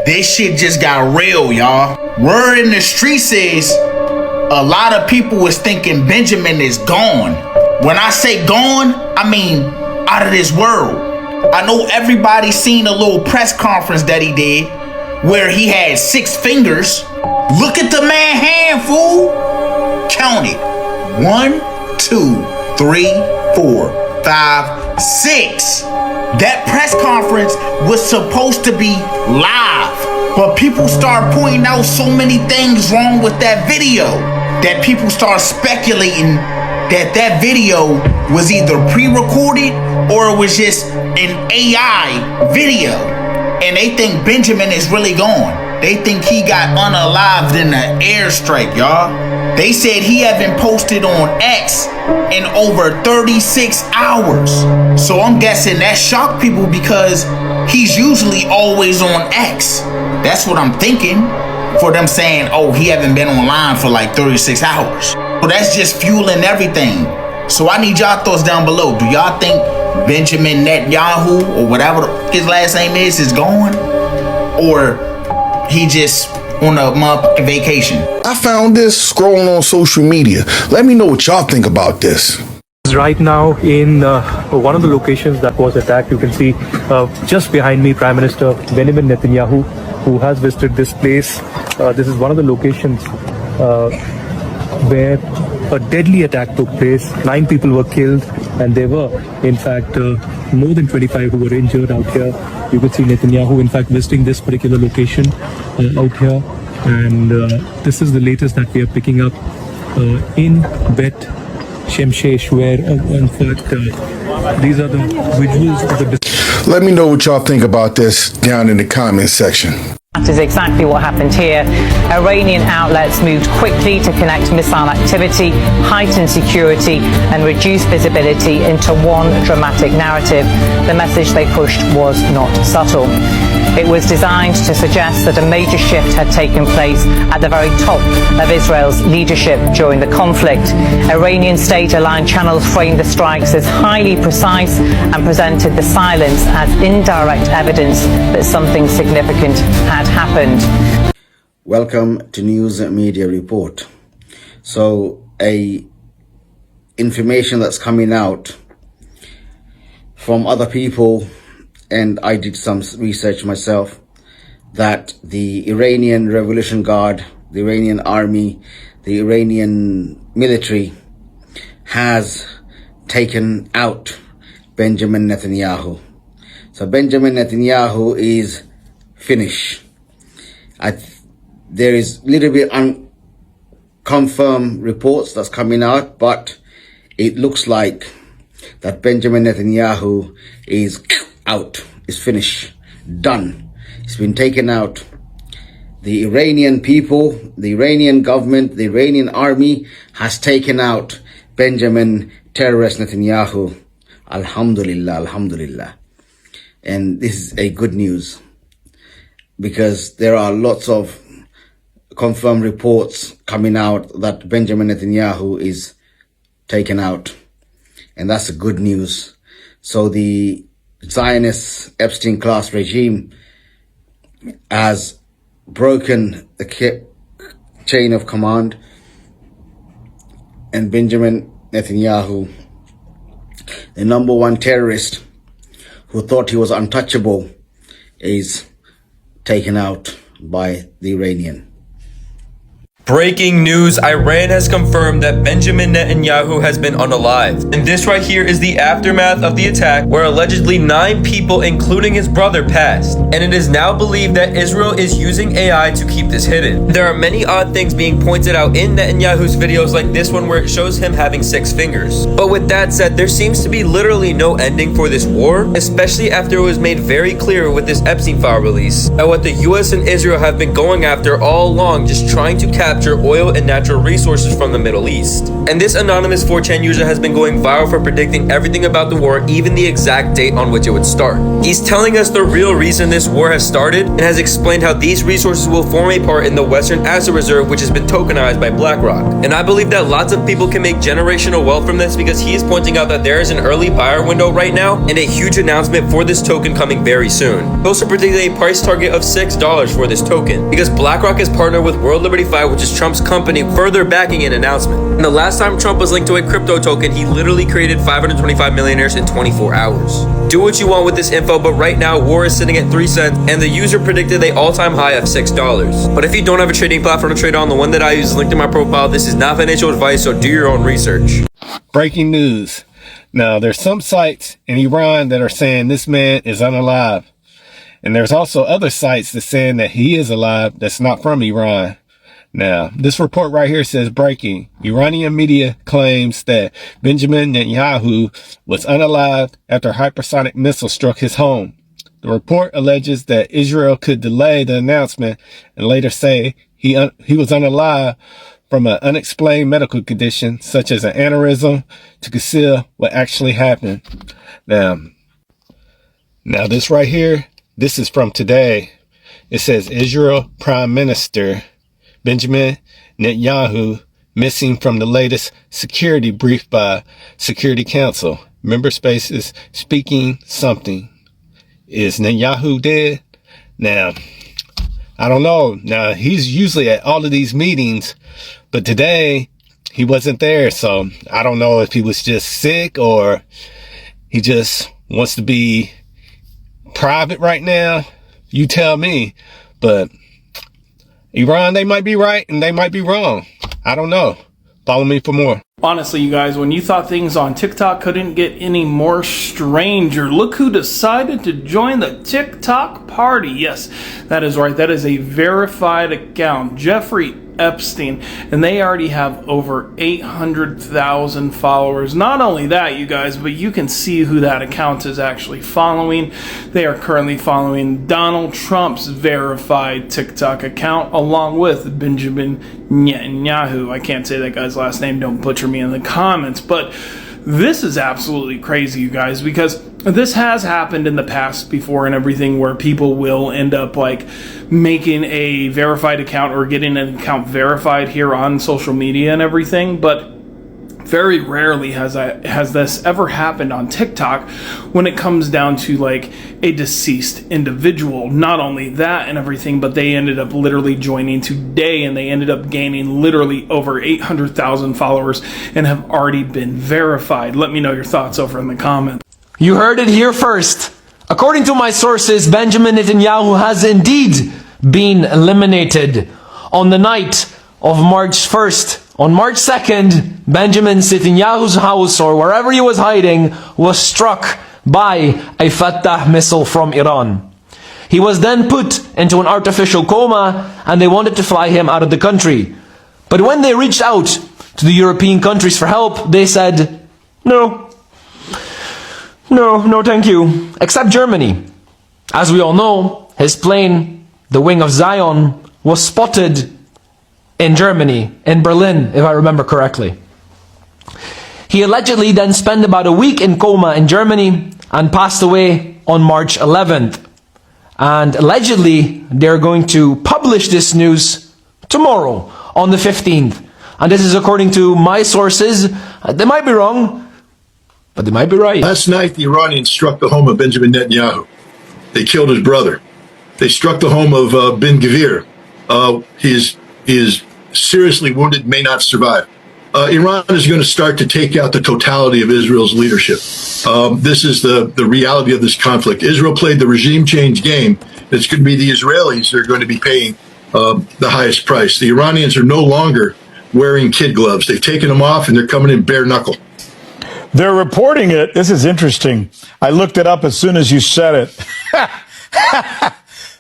this shit just got real, y'all. Word in the streets is a lot of people was thinking Benjamin is gone. When I say gone, I mean out of this world. I know everybody seen a little press conference that he did where he had 6 fingers. Look at the man hand, fool. Count it. 1, 2, 3, 4, 5, 6. That press conference was supposed to be live, but people start pointing out so many things wrong with that video that people start speculating that video was either pre-recorded or it was just an AI video. And they think Benjamin is really gone. They think he got unalived in an airstrike, y'all. They said he haven't posted on X in over 36 hours. So I'm guessing that shocked people because he's usually always on X. That's what I'm thinking for them saying, oh, he haven't been online for like 36 hours. So that's just fueling everything. So I need y'all thoughts down below. Do y'all think Benjamin Netanyahu or whatever his last name is gone? Or he just on a motherfucking vacation? I found this scrolling on social media. Let me know what y'all think about this. Right now in one of the locations that was attacked, you can see just behind me Prime Minister Benjamin Netanyahu, who has visited this place. This is one of the locations where a deadly attack took place. 9 people were killed, and there were in fact more than 25 who were injured out here. You could see Netanyahu in fact visiting this particular location out here, and this is the latest that we are picking up in Bet Shemshesh, where in fact these are the visuals of the... Let me know what y'all think about this down in the comment section. That is exactly what happened here. Iranian outlets moved quickly to connect missile activity, heighten security and reduce visibility into one dramatic narrative. The message they pushed was not subtle. It was designed to suggest that a major shift had taken place at the very top of Israel's leadership during the conflict. Iranian state-aligned channels framed the strikes as highly precise and presented the silence as indirect evidence that something significant had happened. Welcome to News Media Report. So, information that's coming out from other people, and I did some research myself, that the Iranian Revolution Guard, the Iranian army, the Iranian military has taken out Benjamin Netanyahu. So Benjamin Netanyahu is finished. There is a little bit unconfirmed reports that's coming out, but it looks like that Benjamin Netanyahu is out, is finished, done. It's been taken out. The Iranian people, the Iranian government, the Iranian army has taken out Benjamin terrorist Netanyahu. Alhamdulillah, alhamdulillah. And this is a good news, because there are lots of confirmed reports coming out that Benjamin Netanyahu is taken out. And that's a good news. So the Zionist Epstein class regime has broken the chain of command, and Benjamin Netanyahu, the #1 terrorist who thought he was untouchable, is taken out by the Iranian. Breaking news, Iran has confirmed that Benjamin Netanyahu has been unalived. And this right here is the aftermath of the attack, where allegedly 9 people, including his brother, passed. And it is now believed that Israel is using AI to keep this hidden. There are many odd things being pointed out in Netanyahu's videos, like this one where it shows him having 6 fingers. But with that said, there seems to be literally no ending for this war, especially after it was made very clear with this Epstein file release that what the US and Israel have been going after all along, just trying to cast capture oil and natural resources from the Middle East. And this anonymous 4chan user has been going viral for predicting everything about the war, even the exact date on which it would start. He's telling us the real reason this war has started and has explained how these resources will form a part in the Western Asset Reserve, which has been tokenized by BlackRock. And I believe that lots of people can make generational wealth from this, because he is pointing out that there is an early buyer window right now and a huge announcement for this token coming very soon. He also predicted a price target of $6 for this token, because BlackRock is partnered with World Liberty 5, which is Trump's company, further backing an announcement. And the last time Trump was linked to a crypto token, he literally created 525 millionaires in 24 hours. Do what you want with this info, but right now war is sitting at 3 cents and the user predicted an all-time high of $6. But if you don't have a trading platform to trade on, the one that I use is linked in my profile. This is not financial advice, so do your own research. Breaking news. Now, there's some sites in Iran that are saying this man is unalive. And there's also other sites that's saying that he is alive that's not from Iran. Now, this report right here says breaking. Iranian media claims that Benjamin Netanyahu was unalive after a hypersonic missile struck his home. The report alleges that Israel could delay the announcement and later say he was unalive from an unexplained medical condition such as an aneurysm to conceal what actually happened. Now this right here, this is from today. It says Israel Prime Minister Benjamin Netanyahu missing from the latest security brief by Security Council. Member spaces speaking something. Is Netanyahu dead? Now, I don't know. Now, he's usually at all of these meetings, but today he wasn't there. So I don't know if he was just sick or he just wants to be private right now. You tell me. But Iran, they might be right and they might be wrong. I don't know. Follow me for more. Honestly, you guys, when you thought things on TikTok couldn't get any more stranger, look who decided to join the TikTok party. Yes, that is right. That is a verified account, Jeffrey Epstein, and they already have over 800,000 followers. Not only that, you guys, but you can see who that account is actually following. They are currently following Donald Trump's verified TikTok account along with Benjamin Netanyahu. I can't say that guy's last name. Don't butcher me in the comments, but this is absolutely crazy, you guys, because this has happened in the past before and everything, where people will end up like making a verified account or getting an account verified here on social media and everything, but very rarely has this ever happened on TikTok when it comes down to like a deceased individual. Not only that and everything, but they ended up literally joining today and they ended up gaining literally over 800,000 followers and have already been verified. Let me know your thoughts over in the comments. You heard it here first. According to my sources, Benjamin Netanyahu has indeed been eliminated. On the night of March 1st, on March 2nd, Benjamin Netanyahu's house, or wherever he was hiding, was struck by a Fatah missile from Iran. He was then put into an artificial coma and they wanted to fly him out of the country. But when they reached out to the European countries for help, they said, no, thank you. Except Germany. As we all know, his plane, the Wing of Zion, was spotted in Germany, in Berlin, if I remember correctly. He allegedly then spent about a week in coma in Germany and passed away on March 11th. And allegedly, they're going to publish this news tomorrow, on the 15th. And this is according to my sources. They might be wrong, but they might be right. Last night, the Iranians struck the home of Benjamin Netanyahu. They killed his brother. They struck the home of Ben Gvir. He is seriously wounded, may not survive. Iran is going to start to take out the totality of Israel's leadership. This is the reality of this conflict. Israel played the regime change game. It's going to be the Israelis that are going to be paying the highest price. The Iranians are no longer wearing kid gloves. They've taken them off and they're coming in bare knuckle. They're reporting it. This is interesting. I looked it up as soon as you said it.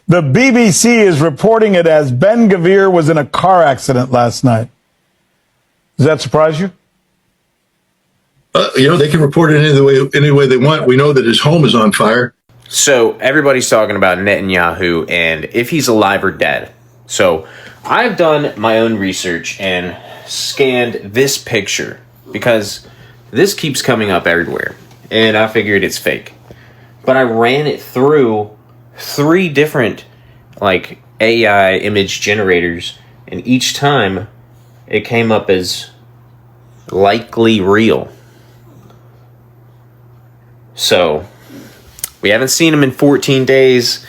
The BBC is reporting it as Ben Gvir was in a car accident last night. Does that surprise you? They can report it any way they want. We know that his home is on fire. So everybody's talking about Netanyahu and if he's alive or dead. So I've done my own research and scanned this picture because this keeps coming up everywhere, and I figured it's fake. But I ran it through 3 different like AI image generators, and each time it came up as likely real. So we haven't seen him in 14 days,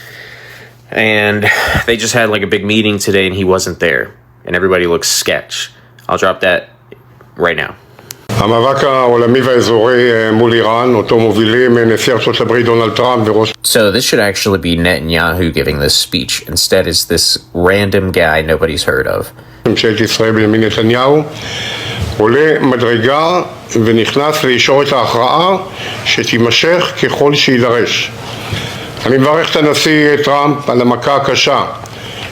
and they just had like a big meeting today and he wasn't there, and everybody looks sketch. I'll drop that right now. המאבק העולמי והאזורי מול איראן, אותו מובילים נשיא ארצות הברית דונלד טראמפ וראש... So this should actually be Netanyahu giving this speech. Instead it's this random guy nobody's heard of. ממשלת ישראל בנימין נתניהו עולה מדרגה ונכנס לישורת ההכרעה שתימשך ככל שידרש. אני מברך את הנשיא טראמפ על המכה הקשה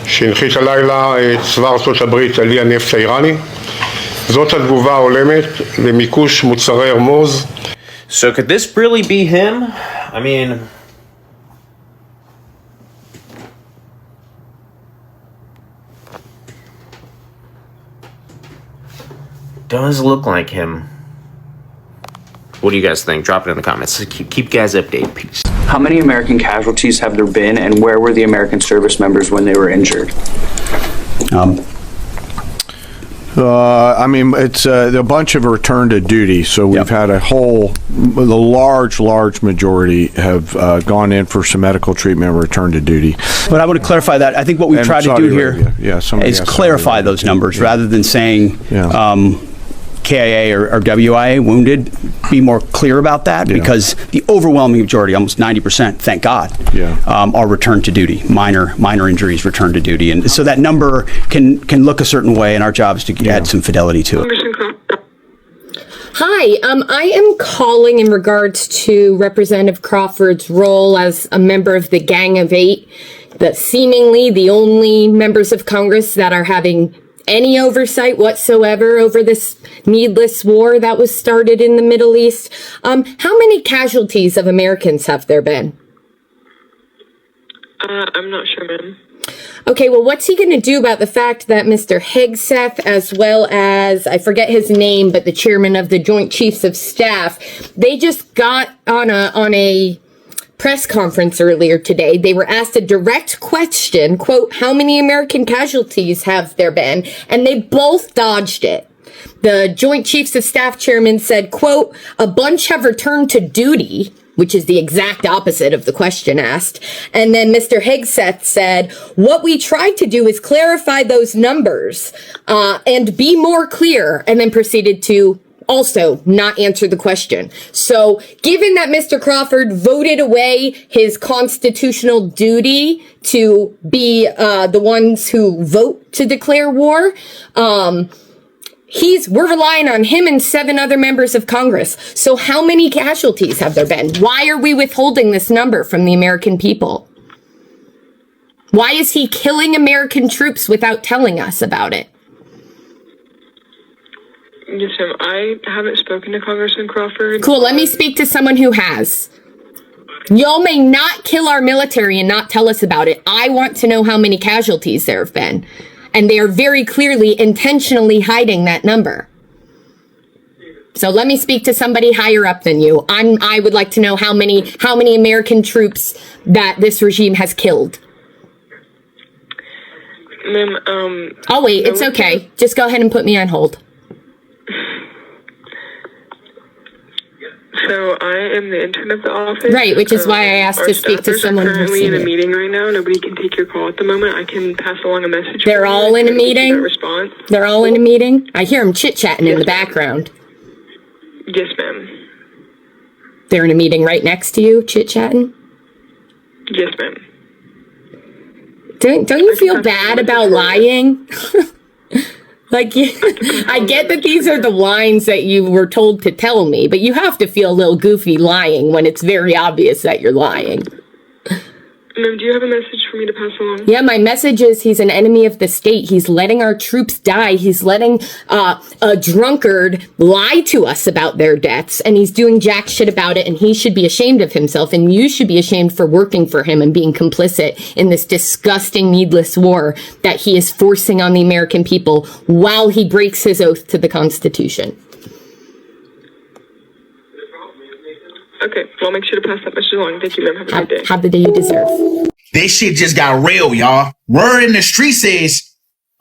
שהנחית הלילה צבא ארצות הברית על אי הנפט האיראני. זאת התגובה ההולמת למיקוש מוצרי הרמוז. So could this really be him? I mean, does look like him. What do you guys think? Drop it in the comments. Keep guys updated. Peace. How many American casualties have there been, and where were the American service members when they were injured? I mean, it's a bunch of return to duty. So we've had the large majority have gone in for some medical treatment and return to duty. But I want to clarify that. I think what we've tried to do here is clarify those numbers rather than saying KIA or WIA wounded. Be more clear about that because the overwhelming majority, almost 90%, thank God, are returned to duty. Minor injuries returned to duty, and so that number can look a certain way, and our job is to add some fidelity to it. Hi, I am calling in regards to Representative Crawford's role as a member of the Gang of Eight, that seemingly the only members of Congress that are having any oversight whatsoever over this needless war that was started in the Middle East. How many casualties of Americans have there been? I'm not sure, ma'am. Okay, well, what's he going to do about the fact that Mr. Hegseth, as well as, I forget his name, but the chairman of the Joint Chiefs of Staff, they just got on a press conference earlier today. They were asked a direct question, quote, how many American casualties have there been? And they both dodged it. The Joint Chiefs of Staff chairman said, quote, a bunch have returned to duty, which is the exact opposite of the question asked. And then Mr. Hegseth said, what we tried to do is clarify those numbers and be more clear, and then proceeded to also not answer the question. So given that Mr. Crawford voted away his constitutional duty to be the ones who vote to declare war, we're relying on him and 7 other members of Congress. So how many casualties have there been? Why are we withholding this number from the American people? Why is he killing American troops without telling us about it? Yes, ma'am. I haven't spoken to Congressman Crawford. Cool. Let me speak to someone who has. Y'all may not kill our military and not tell us about it. I want to know how many casualties there have been. And they are very clearly intentionally hiding that number. So let me speak to somebody higher up than you. I would like to know how many American troops that this regime has killed. Ma'am, I'll wait. It's okay. Just go ahead and put me on hold. So I am the intern of the office. Right, which is why I asked to speak to someone who's currently in a seen it. meeting right now. Nobody can take your call at the moment. I can pass along a message. They're all in a meeting? Response. They're all in a meeting? I hear them chit-chatting in the background. Yes, ma'am. They're in a meeting right next to you, chit-chatting? Yes, ma'am. Don't you feel bad about lying? Like, I get that these are the lines that you were told to tell me, but you have to feel a little goofy lying when it's very obvious that you're lying. Ma'am, do you have a message for me to pass along? Yeah, my message is he's an enemy of the state. He's letting our troops die. He's letting a drunkard lie to us about their deaths, and he's doing jack shit about it, and he should be ashamed of himself, and you should be ashamed for working for him and being complicit in this disgusting, needless war that he is forcing on the American people while he breaks his oath to the Constitution. Okay, well, I'll make sure to pass that message along. Thank you, ma'am. Have a good day. Have the day you deserve. This shit just got real, y'all. Word in the streets is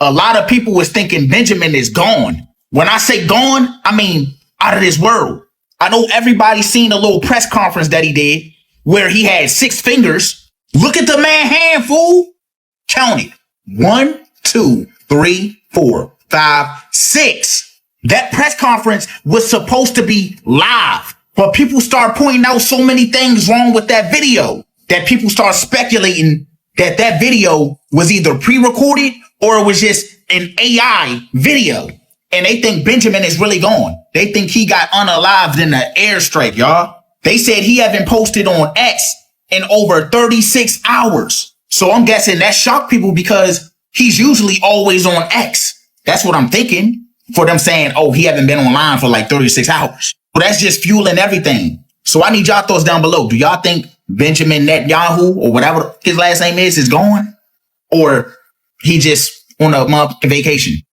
a lot of people was thinking Benjamin is gone. When I say gone, I mean out of this world. I know everybody's seen a little press conference that he did where he had 6 fingers. Look at the man hand, fool. Count it. 1, 2, 3, 4, 5, 6. That press conference was supposed to be live. But people start pointing out so many things wrong with that video that people start speculating that that video was either pre-recorded or it was just an AI video. And they think Benjamin is really gone. They think he got unalived in the airstrike, y'all. They said he haven't posted on X in over 36 hours. So I'm guessing that shocked people because he's usually always on X. That's what I'm thinking for them saying, oh, he haven't been online for like 36 hours. Well, that's just fueling everything. So I need y'all thoughts down below. Do y'all think Benjamin Netanyahu or whatever his last name is gone? Or he just on a month vacation?